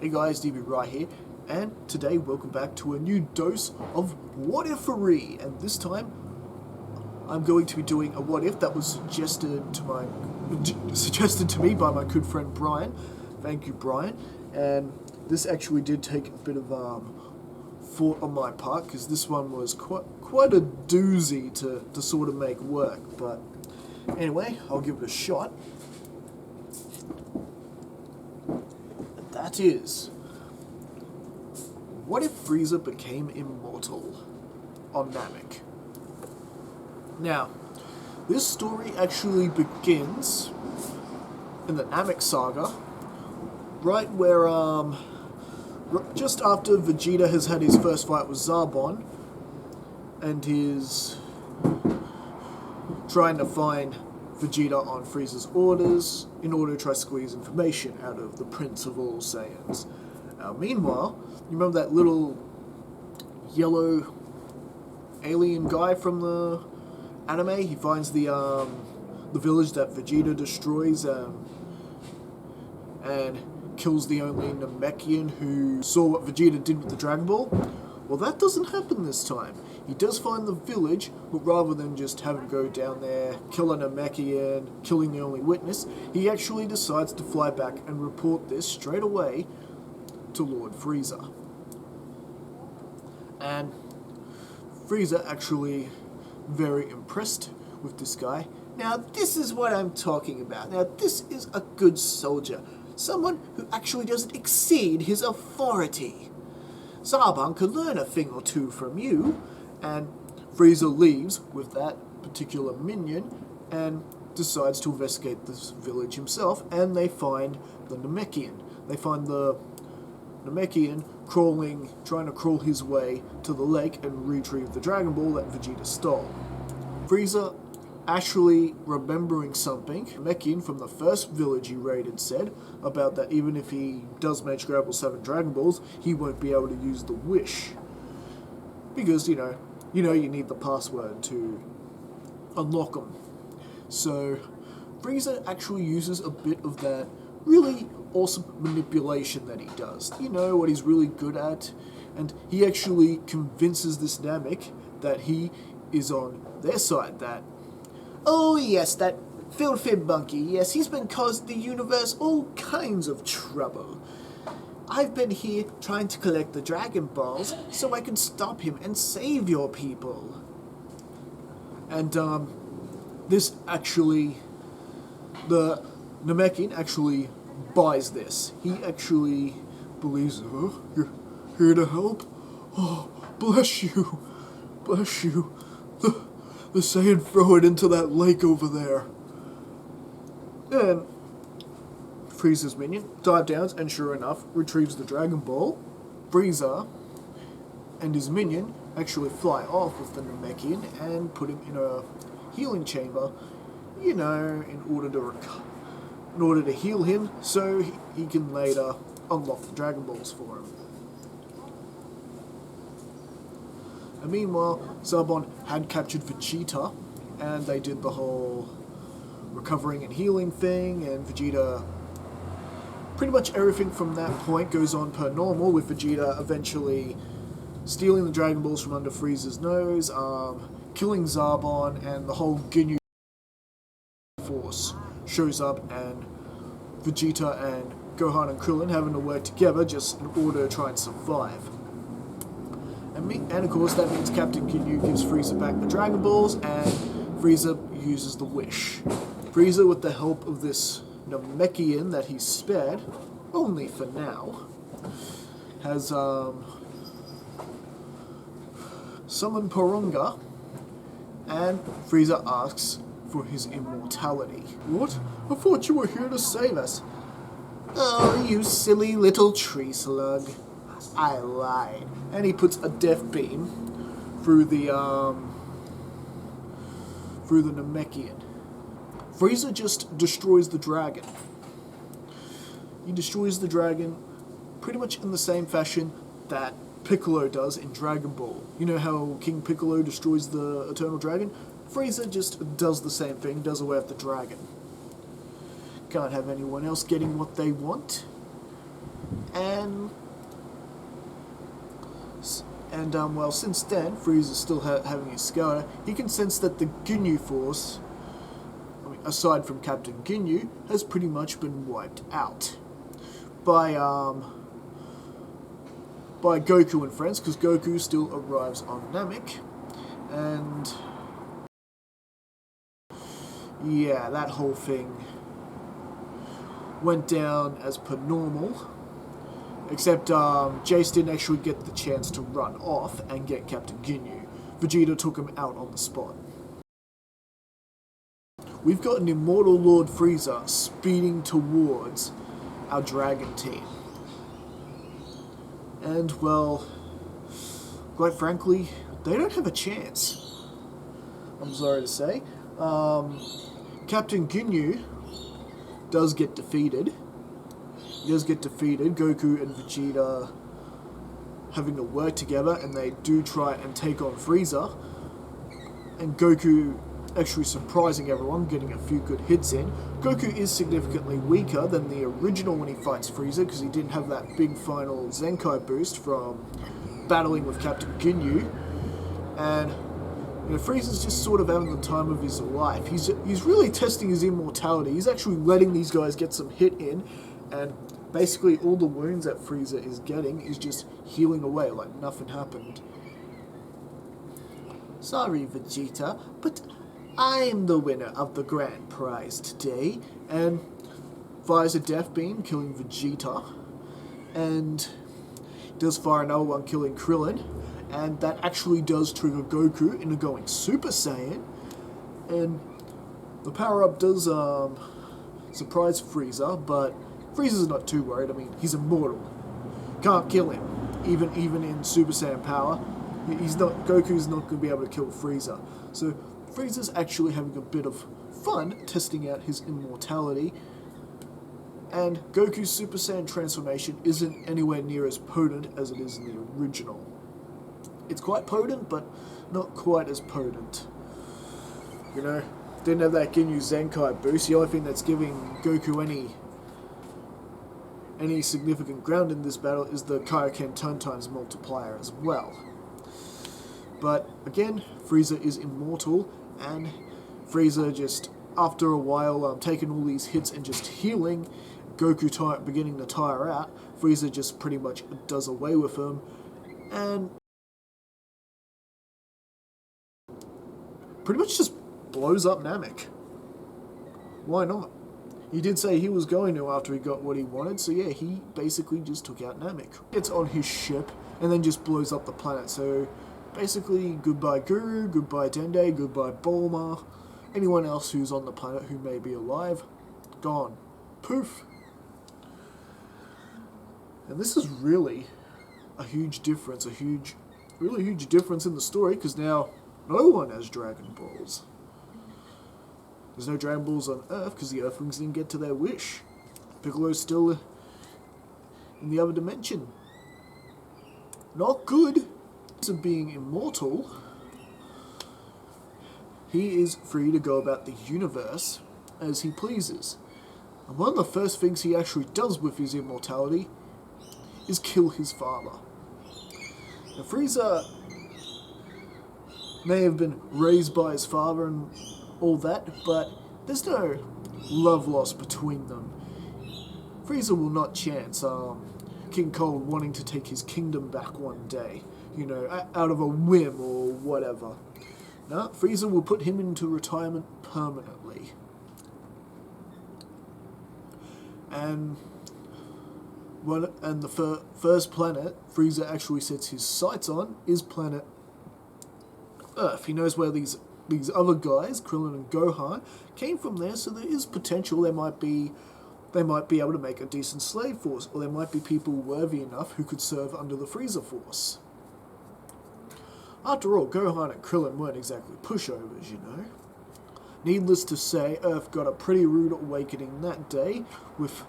Hey guys, DB right here, and today welcome back to a new dose of What If-ery, and this time I'm going to be doing a what if that was suggested to me by my good friend Brian. Thank you, Brian. And this actually did take a bit of thought on my part, because this one was quite a doozy to sort of make work. But anyway, I'll give it a shot. That is, what if Frieza became immortal on Namek? Now, this story actually begins in the Namek saga, right where, just after Vegeta has had his first fight with Zarbon, and he's trying to find Vegeta on Frieza's orders in order to try to squeeze information out of the Prince of All Saiyans. Meanwhile, you remember that little yellow alien guy from the anime? He finds the village that Vegeta destroys and kills the only Namekian who saw what Vegeta did with the Dragon Ball. Well, that doesn't happen this time. He does find the village, but rather than just have him go down there, kill a Namekian, killing the only witness, he actually decides to fly back and report this straight away to Lord Frieza. And Frieza actually very impressed with this guy. Now, this is what I'm talking about. Now, this is a good soldier. Someone who actually doesn't exceed his authority. Zarbon could learn a thing or two from you. And Frieza leaves with that particular minion and decides to investigate this village himself, and they find the Namekian. They find the Namekian trying to crawl his way to the lake and retrieve the Dragon Ball that Vegeta stole. Frieza actually remembering something Namekian from the first village he raided said about that even if he does manage to grab all 7 Dragon Balls, he won't be able to use the wish. Because, you know, you need the password to unlock them. So, Frieza actually uses a bit of that really awesome manipulation that he does. You know what he's really good at? And he actually convinces this Namek that he is on their side, that, oh yes, that filthy monkey, yes, he's been causing the universe all kinds of trouble. I've been here trying to collect the Dragon Balls so I can stop him and save your people. And, this actually, the Namekian actually buys this. He actually believes, oh, you're here to help? Oh, bless you. Bless you. The Saiyan throw it into that lake over there. And Frieza's minion dives down and sure enough retrieves the Dragon Ball. Frieza and his minion actually fly off with the Namekian and put him in a healing chamber, you know, in order to heal him so he can later unlock the Dragon Balls for him. And meanwhile, Zarbon had captured Vegeta, and they did the whole recovering and healing thing, and Vegeta, pretty much everything from that point goes on per normal, with Vegeta eventually stealing the Dragon Balls from under Frieza's nose, killing Zarbon, and the whole Ginyu Force shows up, and Vegeta and Gohan and Krillin having to work together just in order to try and survive. And of course that means Captain Ginyu gives Frieza back the Dragon Balls, and Frieza uses the wish. Frieza, with the help of this Namekian that he's spared, only for now, has summoned Porunga, and Frieza asks for his immortality. What? I thought you were here to save us. Oh, you silly little tree slug. I lied. And he puts a death beam through the Namekian. Frieza just destroys the dragon. He destroys the dragon pretty much in the same fashion that Piccolo does in Dragon Ball. You know how King Piccolo destroys the Eternal Dragon? Frieza just does the same thing, does away with the dragon. Can't have anyone else getting what they want. And well, since then, Frieza's still having his scouter. He can sense that the Ginyu Force, I mean, aside from Captain Ginyu, has pretty much been wiped out by Goku and friends, because Goku still arrives on Namek, and yeah, that whole thing went down as per normal. Except Jace didn't actually get the chance to run off and get Captain Ginyu. Vegeta took him out on the spot. We've got an Immortal Lord Frieza speeding towards our Dragon team. And, well, quite frankly, they don't have a chance. I'm sorry to say. Captain Ginyu does get defeated. He does get defeated. Goku and Vegeta having to work together, and they do try and take on Frieza. And Goku actually surprising everyone, getting a few good hits in. Goku is significantly weaker than the original when he fights Frieza, because he didn't have that big final Zenkai boost from battling with Captain Ginyu. And Frieza's just sort of having the time of his life. He's really testing his immortality. He's actually letting these guys get some hit in, and basically all the wounds that Frieza is getting is just healing away like nothing happened. Sorry, Vegeta, but I'm the winner of the grand prize today. And fires a death beam, killing Vegeta, and does fire another one, killing Krillin, and that actually does trigger Goku into going Super Saiyan, and the power-up does surprise Frieza, but Frieza's not too worried. I mean, he's immortal. Can't kill him. Even in Super Saiyan power, Goku's not going to be able to kill Frieza. So Frieza's actually having a bit of fun testing out his immortality. And Goku's Super Saiyan transformation isn't anywhere near as potent as it is in the original. It's quite potent, but not quite as potent. Didn't have that Ginyu Zenkai boost. The only thing that's giving Goku any significant ground in this battle is the Kaioken Ton times multiplier as well. But again, Frieza is immortal, and Frieza just, after a while, taking all these hits and just healing, Goku beginning to tire out, Frieza just pretty much does away with him, and pretty much just blows up Namek. Why not? He did say he was going to after he got what he wanted, so yeah, he basically just took out Namek. It's on his ship, and then just blows up the planet, so basically goodbye Guru, goodbye Dende, goodbye Bulma, anyone else who's on the planet who may be alive, gone. Poof. And this is really a huge difference, really huge difference in the story, because now no one has Dragon Balls. There's no Dragon Balls on Earth because the Earthlings didn't get to their wish. Piccolo's still in the other dimension. Not good. To being immortal, he is free to go about the universe as he pleases. And one of the first things he actually does with his immortality is kill his father. Now, Frieza may have been raised by his father and all that, but there's no love lost between them. Frieza will not chance King Cold wanting to take his kingdom back one day, out of a whim or whatever. No, Frieza will put him into retirement permanently. And the first planet Frieza actually sets his sights on is planet Earth. He knows where these other guys, Krillin and Gohan, came from there, so there is potential they might be able to make a decent slave force, or there might be people worthy enough who could serve under the Frieza Force. After all, Gohan and Krillin weren't exactly pushovers, Needless to say, Earth got a pretty rude awakening that day, with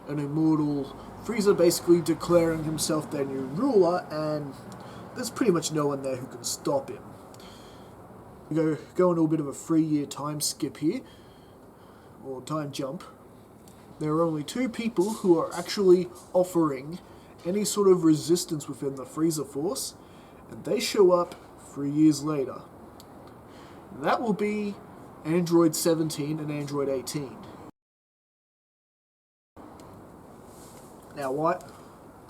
an immortal Frieza basically declaring himself their new ruler, and there's pretty much no one there who can stop him. Go into a bit of a 3-year time skip here, or time jump. there are only two people who are actually offering any sort of resistance within the Frieza Force, and they show up 3 years later. That will be Android 17 and Android 18. Now what?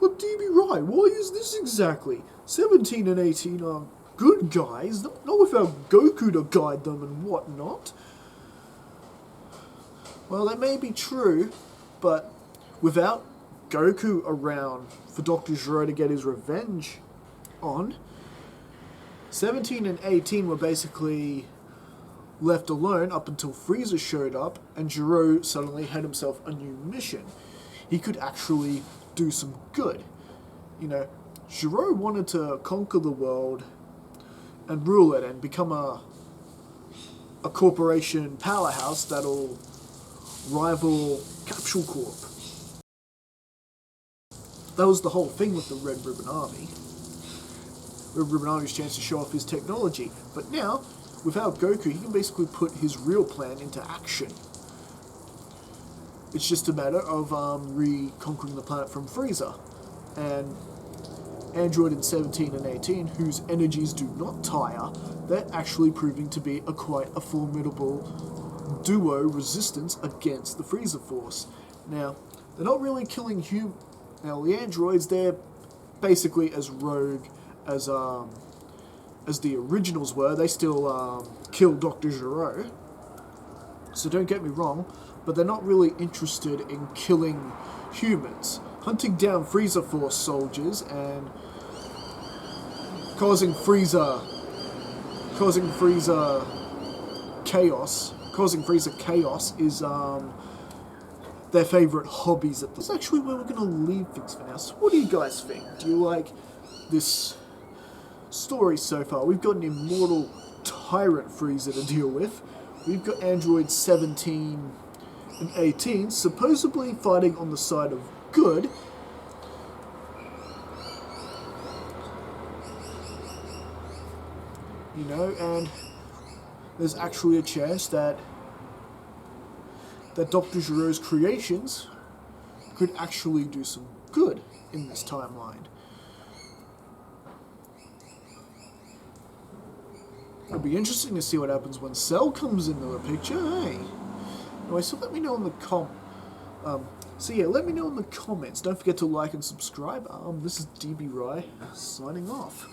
But DB Rai, why is this exactly? 17 and 18 are good guys, not without Goku to guide them and whatnot. Well, that may be true, but without Goku around for Dr. Gero to get his revenge on, 17 and 18 were basically left alone up until Frieza showed up and Gero suddenly had himself a new mission. He could actually do some good. You know, Gero wanted to conquer the world and rule it and become a corporation powerhouse that'll rival Capsule Corp. That was the whole thing with the Red Ribbon Army. Red Ribbon Army's chance to show off his technology. But now, without Goku, he can basically put his real plan into action. It's just a matter of reconquering the planet from Frieza. And Android in 17 and 18, whose energies do not tire, they're actually proving to be quite a formidable duo resistance against the Frieza Force. Now, they're not really killing Now, the androids, they're basically as rogue as the originals were. They still kill Dr. Gero. So don't get me wrong, but they're not really interested in killing humans. Hunting down Frieza Force soldiers and causing Frieza chaos is their favourite hobbies. That's actually where we're going to leave things for now. So what do you guys think? Do you like this story so far? We've got an immortal tyrant Frieza to deal with. We've got Android 17 and 18 supposedly fighting on the side of good. You know, and there's actually a chance that Dr. Gero's creations could actually do some good in this timeline. It'll be interesting to see what happens when Cell comes into the picture, hey? Anyway, so let me know in the let me know in the comments. Don't forget to like and subscribe. This is DB Rai, signing off.